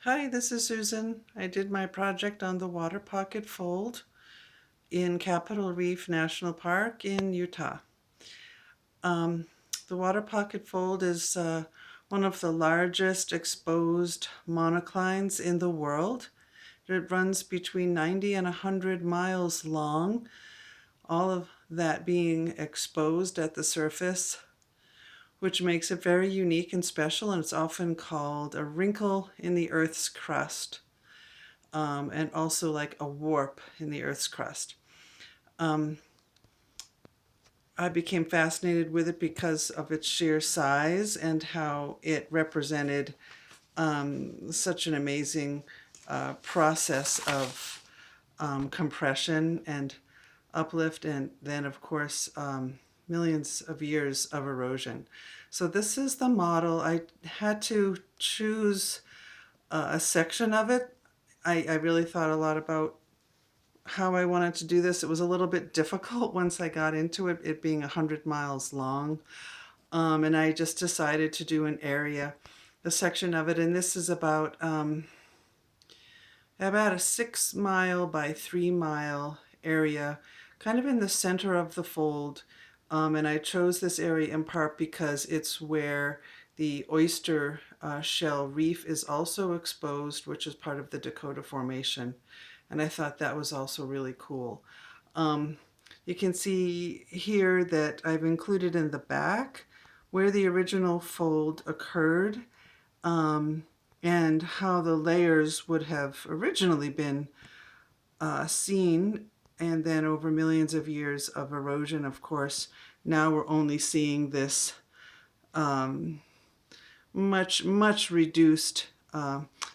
Hi, this is Susan. I did my project on the water pocket fold in Capitol Reef National Park in Utah. Um, the water pocket fold is one of the largest exposed monoclines in the world. It runs between 90 and 100 miles long, all of that being exposed at the surface, which makes it very unique and special, and it's often called a wrinkle in the Earth's crust. And also like a warp in the Earth's crust. Um, I became fascinated with it because of its sheer size and how it represented such an amazing process of compression and uplift, and then, of course, millions of years of erosion. So, this is the model. I had to choose a section of it. I really thought a lot about how I wanted to do this. It was a little bit difficult once I got into it, it being 100 miles long. And I just decided to do an area, a section of it. And this is about a 6 mile by 3 mile area, kind of in the center of the fold. And I chose this area in part because it's where the oyster shell reef is also exposed, which is part of the Dakota Formation. And I thought that was also really cool. Um, you can see here that I've included in the back where the original fold occurred, um, and how the layers would have originally been seen, and then over millions of years of erosion, of course, now we're only seeing this um, much reduced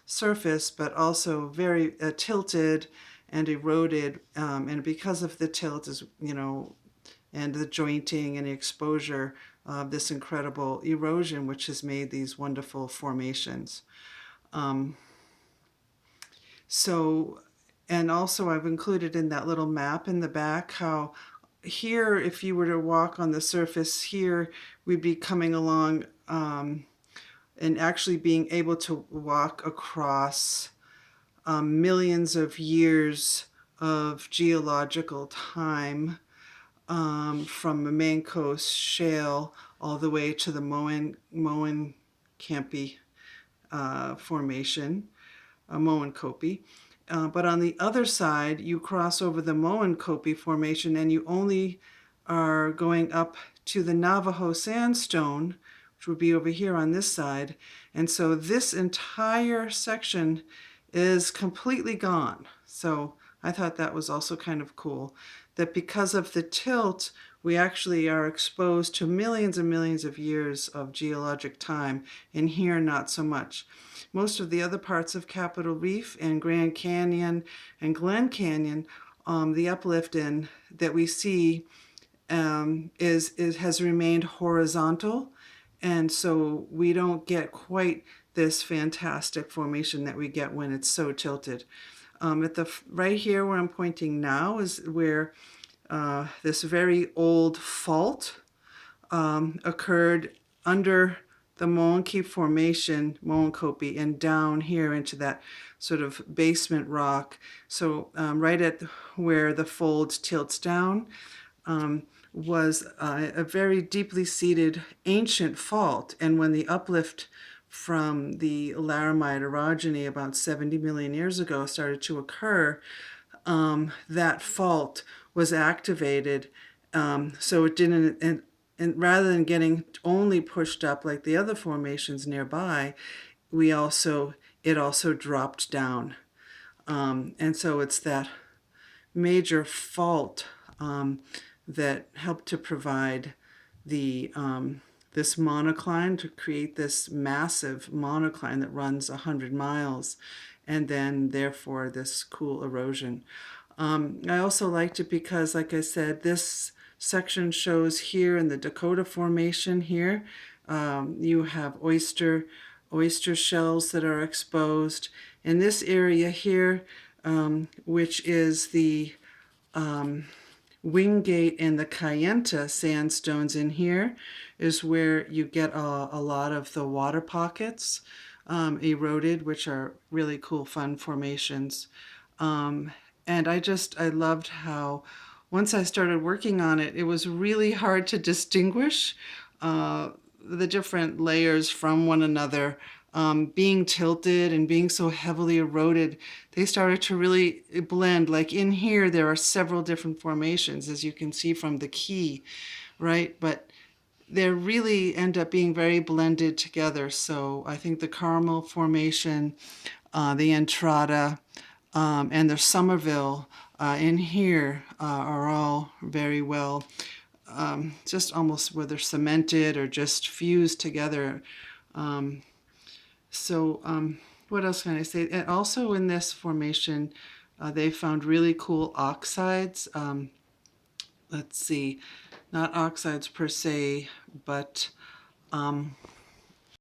surface, but also very tilted and eroded. And because of the tilt, is and the jointing and the exposure of this incredible erosion, which has made these wonderful formations. Um, so, and also I've included in that little map in the back how here, if you were to walk on the surface here, we'd be coming along and actually being able to walk across millions of years of geological time, from the Maine Coast Shale all the way to the Moen Campy Formation, Moen Copy. But on the other side, you cross over the Moen Copy Formation and you only are going up to the Navajo Sandstone, which would be over here on this side. And so this entire section is completely gone. So I thought that was also kind of cool, that because of the tilt, we actually are exposed to millions and millions of years of geologic time, and here not so much. Most of the other parts of Capitol Reef and Grand Canyon and Glen Canyon, the uplift in that we see has remained horizontal, and so we don't get quite this fantastic formation that we get when it's so tilted. At the right here where I'm pointing now is where this very old fault occurred under the Moenkopi Formation, Moenkopi, and down here into that sort of basement rock. So right at where the fold tilts down was a very deeply seated ancient fault. And when the uplift from the Laramide orogeny about 70 million years ago started to occur, that fault was activated. So it didn't, and rather than getting only pushed up like the other formations nearby, it also dropped down. And so it's that major fault that helped to provide the this monocline, to create this massive monocline that runs 100 miles, and then therefore this cool erosion. I also liked it because, like I said, this section shows here in the Dakota Formation here, you have oyster shells that are exposed. In this area here, which is the Wingate and the Kayenta sandstones in here, is where you get a lot of the water pockets. eroded, which are really cool, fun formations. And I loved how once I started working on it, it was really hard to distinguish the different layers from one another. Being tilted and being so heavily eroded, they started to really blend. Like in here, there are several different formations, as you can see from the key, right? But they really end up being very blended together. So I think the caramel formation, the entrada, and the Somerville in here are all very well, just almost whether cemented or just fused together. What else can I say? And also in this formation, they found really cool oxides. Let's see, not oxides per se, but